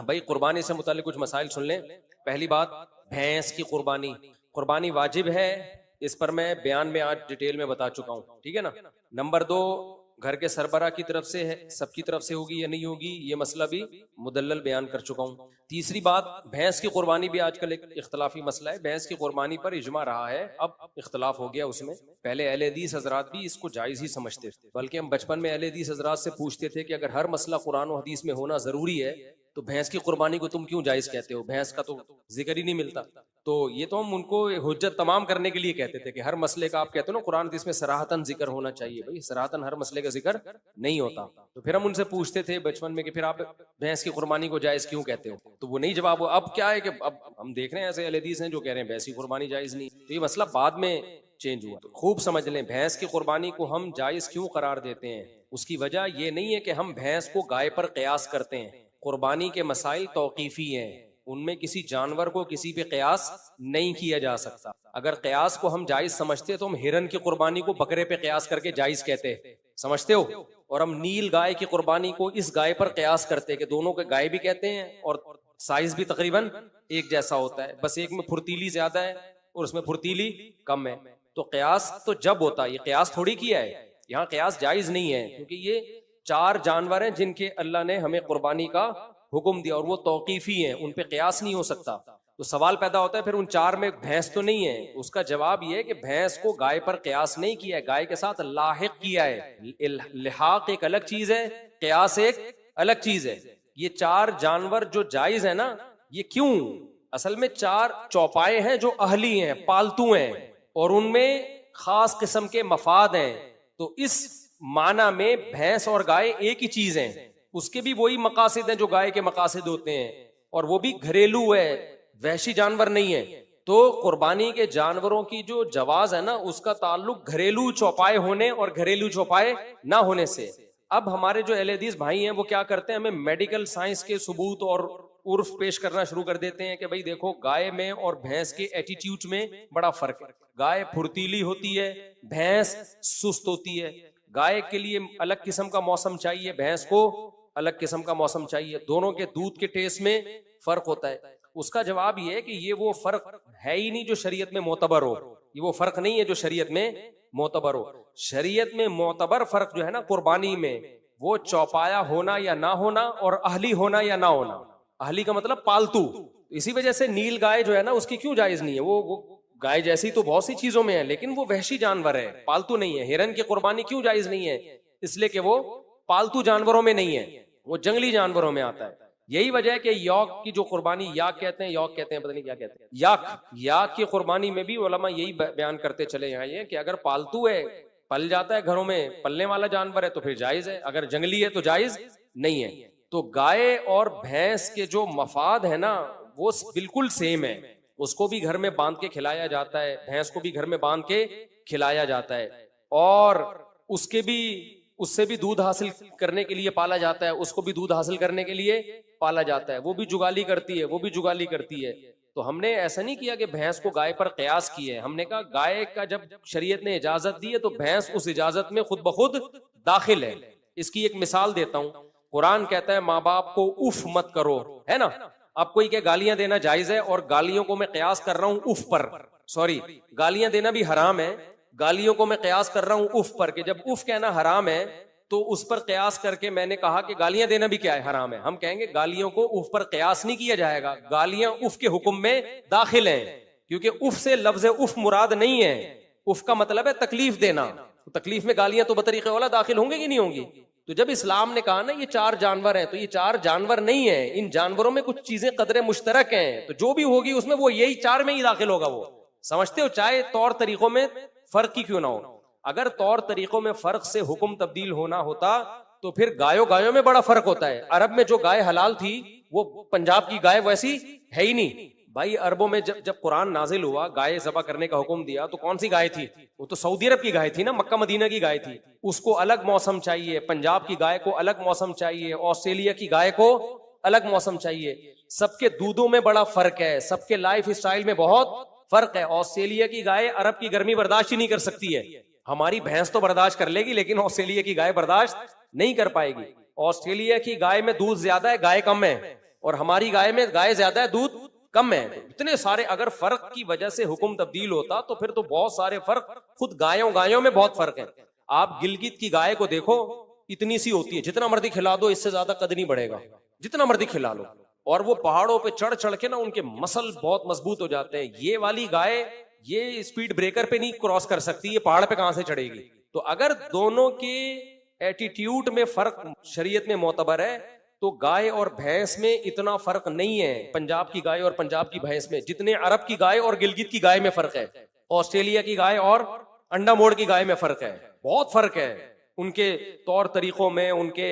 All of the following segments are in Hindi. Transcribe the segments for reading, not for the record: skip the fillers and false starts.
भाई कुर्बानी से मुतालिक कुछ मसाइल सुन लें। पहली बात, भैंस की कुर्बानी, कुर्बानी वाजिब है, इस पर मैं बयान में आज डिटेल में बता चुका हूं, ठीक है ना। नंबर दो, घर के सरबरा की तरफ से है, सबकी तरफ से होगी या नहीं होगी, ये मसला भी मुदल्लल बयान कर चुका हूं। तीसरी बात, भैंस की कुर्बानी भी आजकल एक इख्तलाफी मसला है। भैंस की कुर्बानी पर इजमा रहा है, अब इख्तलाफ हो गया उसमें। पहले अहले हदीस हजरात भी इसको जायज ही समझते थे, बल्कि हम बचपन में अहले हदीस हजरात से पूछते थे कि अगर हर मसला कुरान और हदीस में होना जरूरी है तो भैंस की कुर्बानी को तुम क्यों जायज कहते हो, भैंस का तो जिक्र ही नहीं मिलता। तो ये तो हम उनको हुज्जत तमाम करने के लिए कहते थे कि हर मसले का आप कहते हो ना कुरान हदीस में सराहतन जिक्र होना चाहिए। भाई सराहतन हर मसले का जिक्र नहीं होता। तो फिर हम उनसे पूछते थे बचपन में कि फिर आप भैंस की कुर्बानी को जायज क्यों कहते हो, तो वो नहीं जवाब हो। अब क्या है कि अब हम देख रहे हैं ऐसे अहले हदीस हैं जो कह रहे हैं भैंस की कुर्बानी जायज नहीं, तो ये मसला बाद में चेंज हुआ। तो खूब समझ लें, भैंस की कुर्बानी को हम जायज क्यों करार देते हैं, उसकी वजह ये नहीं है कि हम भैंस को गाय पर कयास करते हैं। कुर्बानी के मसाइल तौकीफी हैं, उनमें किसी जानवर को किसी पे कयास नहीं किया जा सकता। अगर कयास को हम जायज समझते तो हम हिरन की कुर्बानी को बकरे पे कयास करके जायज कहते, समझते हो। और हम नील गाय की कुर्बानी को इस गाय पर कयास करते कि दोनों के गाय भी कहते हैं और साइज भी तकरीबन एक जैसा होता है, बस एक में फुर्तीली ज्यादा है और उसमें फुर्तीली कम है। तो कयास तो जब होता है, ये कयास थोड़ी किया है, यहाँ कयास जायज नहीं है, क्योंकि ये चार जानवर हैं जिनके अल्लाह ने हमें कुर्बानी का हुक्म दिया और वो तौकीफी हैं, उन पे कयास नहीं हो सकता। तो सवाल पैदा होता है फिर उन चार में भैंस तो नहीं है। उसका जवाब ये है कि भैंस को गाय पर कयास नहीं किया है, गाय के साथ लाहिक किया है। लिहाक एक अलग चीज है, कयास एक अलग चीज है। ये चार जानवर जो जायज है ना, ये क्यों, असल में चार चौपाए हैं जो अहली हैं, पालतू हैं, और उनमें खास किस्म के मफाद हैं। तो इस माना में भैंस और गाय एक ही चीज है, उसके भी वही मकासद हैं जो गाय के मकासद होते हैं, और वो भी घरेलू है, वहशी जानवर नहीं है। तो कुर्बानी के जानवरों की जो जवाज है ना, उसका ताल्लुक घरेलू चौपाए होने और घरेलू चौपाए ना होने से। अब हमारे जो अहले हदीस भाई हैं वो क्या करते हैं, हमें मेडिकल साइंस के सबूत और उर्फ पेश करना शुरू कर देते हैं कि भाई देखो गाय में और भैंस के एटीट्यूड में बड़ा फर्क है। गाय फुर्तीली होती है, भैंस सुस्त होती है। गाय के लिए अलग किस्म का मौसम चाहिए, भैंस को अलग किस्म का मौसम चाहिए। दोनों के दूध के टेस्ट में फर्क होता है। उसका जवाब ये है कि ये वो फर्क है ही नहीं जो शरीयत में मोतबर हो, ये वो फर्क नहीं है जो शरीयत में मोतबर हो। शरीयत में मोतबर फर्क जो है ना कुर्बानी में, वो चौपाया होना या ना होना और अहली होना या ना होना। अहली का मतलब पालतू। इसी वजह से नील गाय जो है ना उसकी क्यों जायज नहीं है, वो गाय जैसी तो बहुत सी चीजों में है, लेकिन वो वहशी जानवर है, पालतू नहीं है। हिरन की कुर्बानी क्यों जायज नहीं है, इसलिए कि वो पालतू जानवरों में नहीं है, वो जंगली जानवरों में आता है। यही वजह है कि यौक की जो कुर्बानी, याक कहते हैं, यौक कहते हैं, पता नहीं क्या कहते हैं, याक की कुर्बानी में भी उलमा यही बयान करते चले आए हैं कि अगर पालतू है, पल जाता है घरों में, पलने वाला जानवर है तो फिर जायज है, अगर जंगली है तो जायज नहीं है। तो गाय और भैंस के जो मफाद है ना वो बिल्कुल सेम है। उसको भी घर में बांध के खिलाया जाता है, भैंस को भी घर में बांध के खिलाया जाता है, और उससे भी दूध हासिल करने के लिए पाला जाता है, उसको भी दूध हासिल करने के लिए पाला जाता है। वो भी जुगाली करती है, वो भी जुगाली करती है। तो हमने ऐसा नहीं किया कि भैंस को गाय पर कयास किए, हमने कहा गाय का जब शरीयत ने इजाजत दी है तो भैंस उस इजाजत में खुद ब खुद दाखिल है। इसकी एक मिसाल देता हूं। कुरान कहता है माँ बाप को उफ मत करो, है ना। अब कोई के गालियां देना जायज है और गालियों को मैं कयास कर रहा हूं उफ पर, सॉरी गालियां देना भी हराम है, गालियों को मैं कयास कर रहा हूं उफ पर, कि जब उफ कहना हराम है तो उस पर कयास करके मैंने कहा कि गालियां देना भी क्या है, हराम है। हम कहेंगे गालियों को उफ पर कयास नहीं किया जाएगा, गालियां उफ के हुक्म में दाखिल हैं, क्योंकि उफ से लफ्ज उफ मुराद नहीं है। उफ का मतलब है तकलीफ देना, तो तकलीफ में गालियां तो बतरीके वाला दाखिल होंगे कि नहीं होंगी। तो जब इस्लाम ने कहा ना ये चार जानवर हैं, तो ये चार जानवर नहीं है, इन जानवरों में कुछ चीजें कदरे मुश्तरक हैं, तो जो भी होगी उसमें वो यही चार में ही दाखिल होगा। वो समझते हो, चाहे तौर तरीकों में फर्क ही क्यों ना हो। अगर तौर तरीकों में फर्क से हुक्म तब्दील होना होता तो फिर गायों में बड़ा फर्क होता है। अरब में जो गाय हलाल थी वो पंजाब की गाय वैसी है ही नहीं। भाई अरबों में जब कुरान नाजिल हुआ, गाय ज़बह करने का हुक्म दिया, तो कौन सी गाय थी, वो तो सऊदी अरब की गाय थी ना, मक्का मदीना की गाय थी। उसको अलग मौसम चाहिए, पंजाब की गाय को अलग मौसम चाहिए, ऑस्ट्रेलिया की गाय को अलग मौसम चाहिए। सबके दूधों में बड़ा फर्क है, सबके लाइफ स्टाइल में बहुत फर्क है। ऑस्ट्रेलिया की गाय अरब की गर्मी बर्दाश्त ही नहीं कर सकती है, हमारी भैंस तो बर्दाश्त कर लेगी लेकिन ऑस्ट्रेलिया की गाय बर्दाश्त नहीं कर पाएगी। ऑस्ट्रेलिया की गाय में दूध ज्यादा है, गाय कम है, और हमारी गाय में गाय ज्यादा है, दूध कम है। इतने सारे अगर फर्क की वजह से हुक्म तब्दील होता तो फिर तो बहुत सारे फर्क, खुद गायों में बहुत फर्क है। आप गिलगित की गाय को देखो, इतनी सी होती है, जितना मर्जी खिला दो इससे ज्यादा कद नहीं बढ़ेगा, जितना मर्जी खिला लो। और वो पहाड़ों पे चढ़ चढ़ के ना उनके मसल बहुत मजबूत हो जाते हैं। ये वाली गाय ये स्पीड ब्रेकर पे नहीं क्रॉस कर सकती, ये पहाड़ पे कहां से चढ़ेगी। तो अगर दोनों के एटीट्यूड में फर्क शरीयत में मोतबर है तो गाय और भैंस में इतना फर्क नहीं है, पंजाब की गाय और पंजाब की भैंस में, जितने अरब की गाय और गिलगित की गाय में फर्क है, ऑस्ट्रेलिया की गाय और अंडा मोड़ की गाय में फर्क है। बहुत फर्क है उनके तौर तरीकों में, उनके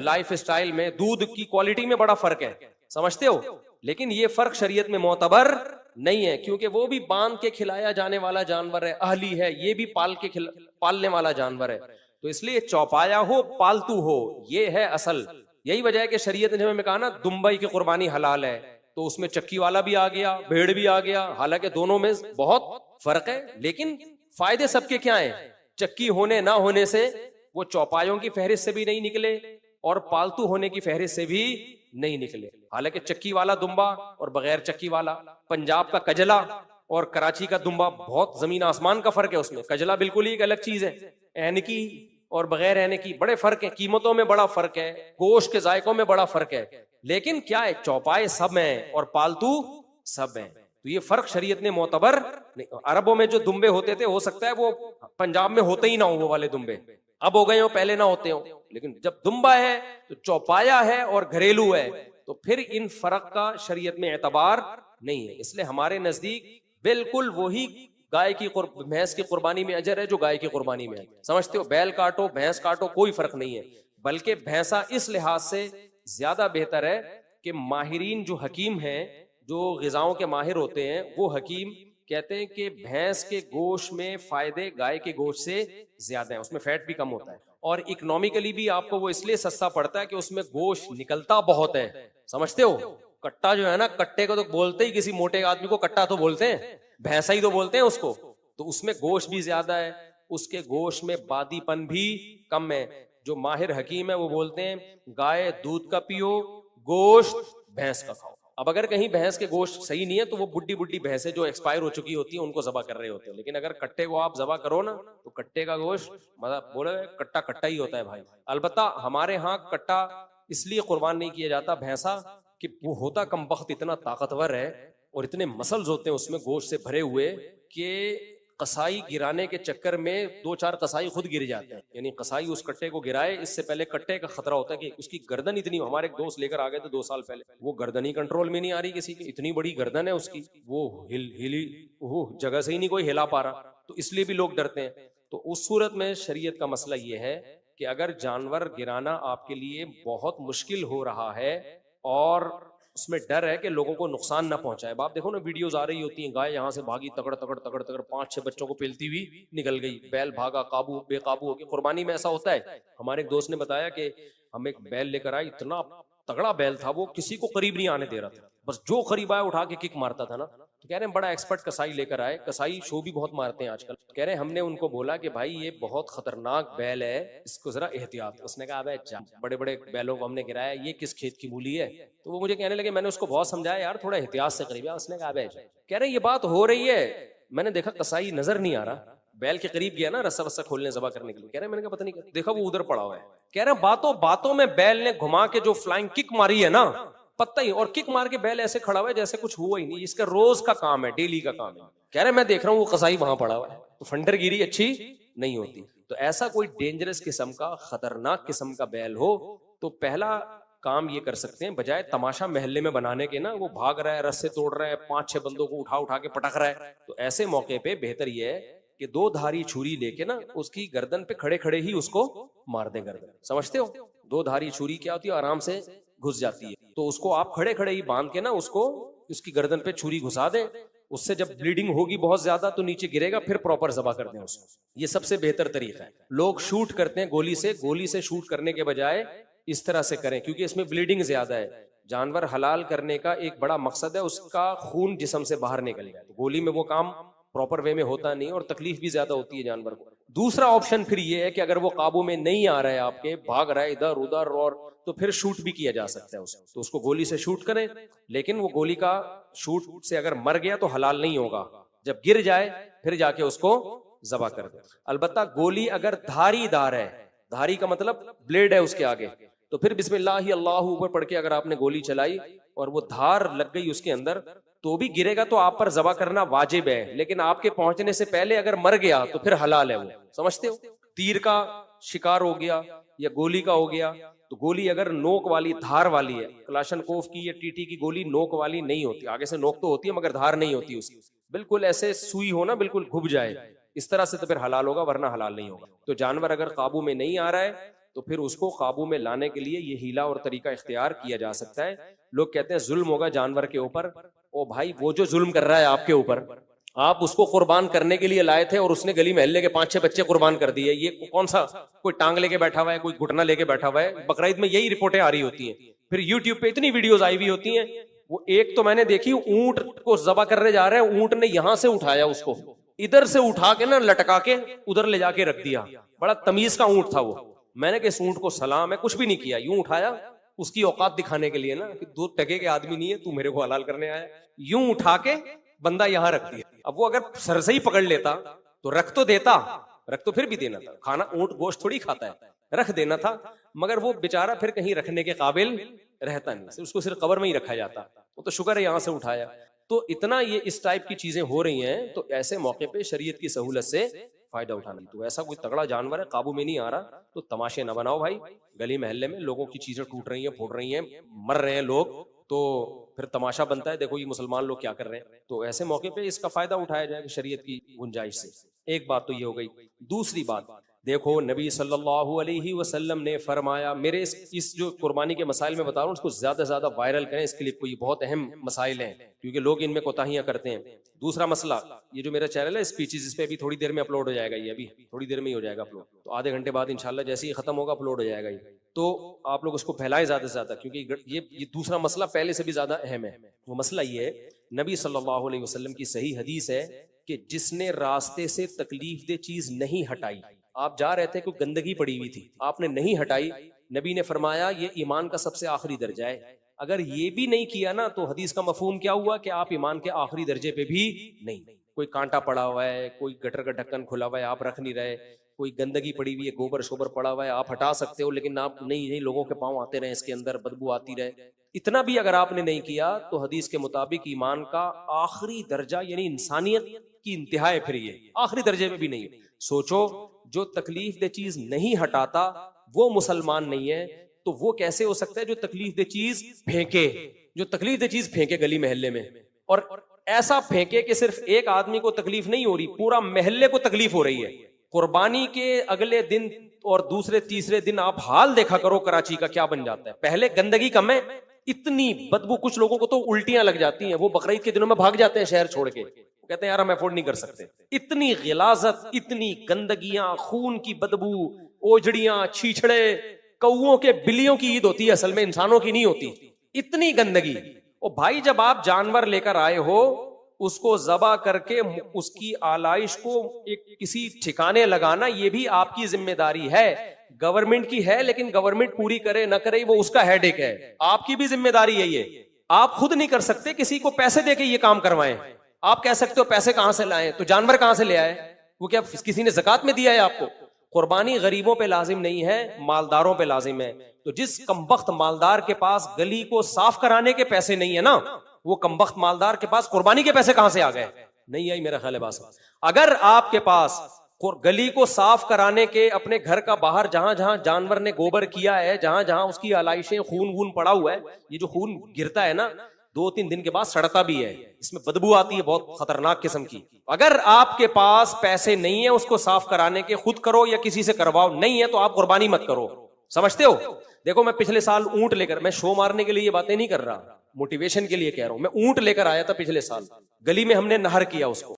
लाइफ स्टाइल में, दूध की क्वालिटी में बड़ा फर्क है, समझते हो। लेकिन ये फर्क शरीयत में मोतबर नहीं है, क्योंकि वो भी बांध के खिलाया जाने वाला जानवर है, अहली है, ये भी पालने वाला जानवर है। तो इसलिए चौपाया हो पालतू हो, ये है असल। यही वजह है कि शरीयत ने हमें कहा ना दुम्बई की कुर्बानी हलाल है, तो उसमें चक्की वाला भी आ गया, भेड़ भी आ गया। हालांकि दोनों में बहुत फर्क है, लेकिन फायदे सबके क्या हैं। चक्की होने ना होने से वो चौपायों की फहरिस्त से भी नहीं निकले और पालतू होने की फहरिस्त से भी नहीं निकले। हालांकि चक्की वाला दुम्बा और बगैर चक्की वाला, पंजाब का कजला और कराची का दुम्बा, बहुत जमीन आसमान का फर्क है उसमें। कजला बिल्कुल ही एक अलग चीज है, एनकी और बगैर एनकी बड़े फर्क है, कीमतों में बड़ा फर्क है, गोश्त के जायकों में बड़ा फर्क है। लेकिन क्या है, चौपाए सब हैं और पालतू सब हैं। तो ये फर्क शरीयत ने मोतबर नहीं। अरबों में जो दुम्बे होते थे, हो सकता है वो पंजाब में होते ही ना हो वो वाले दुम्बे, अब हो गए हो, पहले ना होते हो। लेकिन जब दुम्बा है तो चौपाया है और घरेलू है, तो फिर इन फर्क का शरीयत में एतबार नहीं है। इसलिए हमारे नजदीक बिल्कुल वही गाय की भैंस की कुर्बानी में अजर है जो गाय की कुर्बानी में है। समझते हो, बैल काटो भैंस काटो कोई फर्क नहीं है, बल्कि भैंसा इस लिहाज से ज्यादा बेहतर है कि माहिरीन जो हकीम हैं, जो ग़िज़ाओं के माहिर होते हैं, वो हकीम कहते हैं कि भैंस के गोश्त में फायदे गाय के गोश्त से ज्यादा है, उसमें फैट भी कम होता है और इकोनॉमिकली भी आपको वो इसलिए सस्ता पड़ता है कि उसमें गोश्त निकलता बहुत है। समझते हो, कट्टा जो है ना, कट्टे को तो बोलते ही, किसी मोटे आदमी को कट्टा तो बोलते हैं, भैंसा ही तो बोलते हैं उसको। तो उसमें गोश्त भी ज्यादा है, उसके गोश्त में बादीपन भी कम है। जो माहिर हकीम है वो बोलते हैं गाय दूध का पियो, गोश्त भैंस का खाओ। अब अगर कहीं भैंस के गोश्त सही नहीं है तो वो बुड्ढी बुड्ढी भैंसें जो एक्सपायर हो चुकी होती है उनको जबा कर रहे होते हैं। लेकिन अगर कट्टे को आप जबा करो ना तो कट्टे का गोश्त मतलब बोले कट्टा कट्टा ही होता है भाई। अलबत्ता हमारे यहाँ कट्टा इसलिए कुर्बान नहीं किया जाता भैंसा कि वो होता कमबख्त इतना ताकतवर है और इतने मसल्स होते हैं उसमें गोश्त से भरे हुए कि कसाई गिराने के चक्कर में 2-4 कसाई खुद गिर जाते हैं। यानी कसाई उस कट्टे को गिराए इससे पहले कट्टे का खतरा होता है कि उसकी गर्दन इतनी, हमारे एक दोस्त लेकर आ गए थे 2 साल पहले, वो गर्दन ही कंट्रोल में नहीं आ रही किसी की, इतनी बड़ी गर्दन है उसकी, वो हिली वो जगह से ही नहीं कोई हिला पा रहा। तो इसलिए भी लोग डरते हैं। तो उस सूरत में शरीयत का मसला ये है कि अगर जानवर गिराना आपके लिए बहुत मुश्किल हो रहा है और उसमें डर है कि लोगों को नुकसान ना पहुंचाए। आप देखो ना वीडियोस आ रही होती हैं, गाय यहाँ से भागी तगड़ तगड़ तगड़ तगड़ 5-6 बच्चों को पेलती हुई निकल गई, बैल भागा काबू बेकाबू हो गया। कुर्बानी में ऐसा होता है। हमारे एक दोस्त ने बताया कि हम एक बैल लेकर आए, इतना तगड़ा बैल था, वो किसी को करीब नहीं आने दे रहा था, बस जो करीब आया उठा के किक मारता था ना। तो कह रहे हैं बड़ा एक्सपर्ट कसाई लेकर आए, कसाई शो भी बहुत मारते हैं आजकल। कह रहे हैं हमने उनको बोला कि भाई ये बहुत खतरनाक बैल है, इसको जरा एहतियात। उसने कहा बड़े बड़े बैलों को हमने गिराया, ये किस खेत की मूली है। तो वो मुझे कहने लगे, मैंने उसको बहुत समझाया यार थोड़ा एहतियात से करीब है। उसने कहा कह रहे ये बात हो रही है, मैंने देखा कसाई नजर नहीं आ रहा, बैल के करीब गया ना रस्सा वस्सा खोलने जबा करने के लिए। कह रहे मैंने कहा पता नहीं, देखा वो उधर पड़ा हुआ है। कह रहे बातों बातों में बैल ने घुमा के जो फ्लाइंग किक मारी है ना, पता ही, और किक मार के बैल ऐसे खड़ा हुआ है जैसे कुछ हुआ ही नहीं, इसका रोज का काम है, डेली का काम है। कह रहे मैं देख रहा हूँ वो कसाई वहां पड़ा हुआ है। तो फंडरगिरी अच्छी नहीं होती। तो ऐसा कोई डेंजरस किस्म का खतरनाक किस्म का बैल हो तो पहला काम ये कर सकते हैं, बजाय तमाशा महल्ले में बनाने के ना, वो भाग रहा है, रस्से तोड़ रहा है, 5-6 बंदों को उठा उठा के पटक रहा है, तो ऐसे मौके पे बेहतर ये है कि 2 धारी छुरी लेके ना उसकी गर्दन पे खड़े खड़े ही उसको मार दे गर्दन। समझते हो, 2 धारी छुरी क्या होती है, आराम से घुस जाती है। तो उसको आप खड़े खड़े ही बांध के ना उसको उसकी गर्दन पे छुरी घुसा दे, उससे जब ब्लीडिंग होगी बहुत ज्यादा तो नीचे गिरेगा, फिर प्रॉपर जबा कर दें उसको। ये सबसे बेहतर तरीका है। लोग शूट करते हैं गोली से शूट करने के बजाय इस तरह से करें, क्योंकि इसमें ब्लीडिंग ज्यादा है। जानवर हलाल करने का एक बड़ा मकसद है उसका खून जिस्म से बाहर निकल जाए, तो गोली में वो काम प्रॉपर वे में होता नहीं और तकलीफ भी ज्यादा होती है जानवर को। दूसरा ऑप्शन फिर ये है कि अगर वो काबू में नहीं आ रहा है आपके, भाग रहा है इधर उधर, और तो फिर शूट भी किया जा सकता है उसको। तो उसको गोली से शूट करें, लेकिन वो गोली का शूट से अगर मर गया तो हलाल नहीं होगा। जब गिर जाए फिर जाके उसको ज़बा कर दे। अलबत्ता गोली अगर धारीदार है, धारी का मतलब ब्लेड है उसके आगे, तो फिर बिस्मिल्लाह अल्लाहु ऊपर पढ़ के अगर आपने गोली चलाई और वो धार लग गई उसके अंदर, तो भी गिरेगा तो आप पर ज़बा करना वाजिब है। लेकिन आपके पहुंचने से पहले अगर मर गया तो फिर हलाल है वो। समझते हो? तीर का शिकार हो गया या गोली का हो गया, तो गोली अगर नोक वाली धार वाली है, कलाशनकोफ की या टीटी की गोली नोक वाली नहीं होती, आगे से नोक तो होती है मगर धार नहीं होती उसकी, बिल्कुल ऐसे सुई हो ना, बिल्कुल घुप जाए, इस तरह से तो फिर हलाल होगा, वरना हलाल नहीं होगा। तो जानवर अगर काबू में नहीं आ रहा है तो फिर उसको काबू में लाने के लिए ये हीला और तरीका इख्तियार किया जा सकता है। लोग कहते हैं जुल्म होगा जानवर के ऊपर। ओ भाई, वो जो जुल्म कर रहा है आपके ऊपर, आप उसको कुर्बान करने के लिए लाए थे और उसने गली मोहल्ले के 5-6 बच्चे कुर्बान कर दिए। ये कौन सा, कोई टांग लेके बैठा हुआ है, कोई घुटना लेके बैठा हुआ है। बकरीद में यही रिपोर्टें आ रही होती हैं। फिर यूट्यूब पे इतनी वीडियोस आई हुई होती हैं। वो एक तो मैंने देखी, ऊंट को ज़बा करने जा रहे हैं, ऊंट ने यहां से उठाया उसको, इधर से उठा के ना लटका के उधर ले जाके रख दिया। बड़ा तमीज का ऊंट था वो। मैंने कहा इस ऊंट को सलाम है, कुछ भी नहीं किया, यूं उठाया उसकी औकात दिखाने के लिए ना, कि 2 टके के आदमी नहीं है, तू मेरे को हलाल करने आया। यूं उठा के बंदा यहां रख दिया। अब वो अगर सर से ही पकड़ लेता तो रख तो देता, रख तो फिर भी देना था। खाना ऊंट गोश्त थोड़ी खाता है, रख देना था। मगर वो बेचारा फिर कहीं रखने के काबिल रहता नहीं, उसको सिर्फ कब्र में ही रखा जाता। वो तो शुक्र है यहां से उठाया। तो इतना ये इस टाइप की चीजें हो रही हैं, तो ऐसे मौके पे शरीयत की सहूलत से फायदा उठाना। तो ऐसा कोई तगड़ा जानवर है काबू में नहीं आ रहा तो तमाशे ना बनाओ भाई। गली मोहल्ले में लोगों की चीजें टूट रही हैं, फूट रही हैं, मर रहे हैं लोग, तो फिर तमाशा बनता है, देखो ये मुसलमान लोग क्या कर रहे हैं। तो ऐसे मौके पे इसका फायदा उठाया जाए शरीयत की गुंजाइश से। एक बात तो ये हो गई। दूसरी बात, देखो नबी सल्लल्लाहु अलैहि वसल्लम ने फरमाया, मेरे इस जो कुर्बानी के मसाइल में बता रहा हूँ उसको ज्यादा से ज्यादा वायरल करें इस क्लिप को, ये बहुत अहम मसाइल हैं क्योंकि लोग इनमें कोताहियां करते हैं। दूसरा मसला, ये जो मेरा चैनल है स्पीचेस, इस पे अभी थोड़ी देर में अपलोड हो जाएगा, ये अभी थोड़ी देर में ही हो जाएगा अपलोड, तो आधे घंटे बाद इंशाल्लाह जैसे ही खत्म होगा अपलोड हो जाएगा ये। तो आप लोग उसको फैलाएं ज्यादा से ज्यादा, क्योंकि ये दूसरा मसला पहले से भी ज्यादा अहम है। वो मसला ये है, नबी सल्लल्लाहु अलैहि वसल्लम की सही हदीस है कि जिसने रास्ते से तकलीफ दे चीज नहीं हटाई, आप जा रहे थे, कोई गंदगी पड़ी हुई थी, आपने नहीं हटाई, नबी ने फरमाया ये ईमान का सबसे आखिरी दर्जा है। अगर ये भी नहीं किया ना, तो हदीस का मफहूम क्या हुआ कि आप ईमान के आखिरी दर्जे पे भी नहीं। कोई कांटा पड़ा हुआ है, कोई गटर का ढक्कन खुला हुआ है, आप रख नहीं रहे, कोई गंदगी पड़ी हुई है, गोबर शोबर पड़ा हुआ है, आप हटा सकते हो, लेकिन आप नहीं लोगों के पांव आते रहे इसके अंदर, बदबू आती रहे, इतना भी अगर आपने नहीं किया तो हदीस के मुताबिक ईमान का आखिरी दर्जा यानी इंसानियत की इंतहा है, फिर ये आखिरी दर्जे में भी नहीं है। सोचो, जो तकलीफ दे चीज नहीं हटाता वो मुसलमान नहीं है, तो वो कैसे हो सकता है जो तकलीफ दे चीज फेंके, जो तकलीफ दे चीज फेंके गली मोहल्ले में, और ऐसा फेंके कि सिर्फ एक आदमी को तकलीफ नहीं हो रही, पूरा मोहल्ले को तकलीफ हो रही है। कुर्बानी के अगले दिन और दूसरे तीसरे दिन आप हाल देखा करो कराची का क्या बन जाता है। पहले गंदगी कम है, इतनी बदबू, कुछ लोगों को तो उल्टियां लग जाती हैं, वो बकरीद के दिनों में भाग जाते हैं शहर छोड़ के, कहते हैं यार हम अफोर्ड नहीं कर सकते। इतनी गिलाजत, इतनी गंदगियां, खून की बदबू, ओझड़ियां, छीछड़े, कौओं के बिल्लियों की ईद होती है, असल में इंसानों की नहीं होती, इतनी गंदगी। ओ भाई, जब आप जानवर लेकर आए हो, उसको ज़बा करके उसकी आलाइश को एक किसी ठिकाने लगाना, ये भी आपकी जिम्मेदारी है। गवर्नमेंट की है, लेकिन गवर्नमेंट पूरी करे ना करे वो उसका हेडेक है, आपकी भी जिम्मेदारी है ये। आप खुद नहीं कर सकते, किसी को पैसे देके ये काम करवाएं। आप कह सकते हो पैसे कहां से लाएं, तो जानवर कहां से ले आए? वो क्या किसी ने ज़कात में दिया है आपको? कुर्बानी गरीबों पे लाजिम नहीं है, मालदारों पे लाजिम है। तो जिस कमबख्त मालदार के पास गली को साफ कराने के पैसे नहीं है ना, वो कमबख्त मालदार के पास कुर्बानी के पैसे कहां से आ गए? नहीं आई मेरा ख्याल है बात। अगर आपके पास गली को साफ कराने के, अपने घर का बाहर जहां जहां जानवर ने गोबर किया है, जहां जहां उसकी आलाइशें, खून वून पड़ा हुआ है, ये जो खून गिरता है ना 2-3 दिन के बाद सड़ता भी है, इसमें बदबू आती है बहुत खतरनाक किस्म की। अगर आपके पास पैसे नहीं है उसको साफ कराने के, खुद करो या किसी से करवाओ, नहीं है तो आप कुर्बानी मत करो। समझते हो? देखो, मैं पिछले साल ऊंट लेकर, मैं शो मारने के लिए ये बातें नहीं कर रहा, मोटिवेशन के लिए कह रहा हूं। मैं ऊंट लेकर आया था पिछले साल, गली में हमने नहर किया उसको,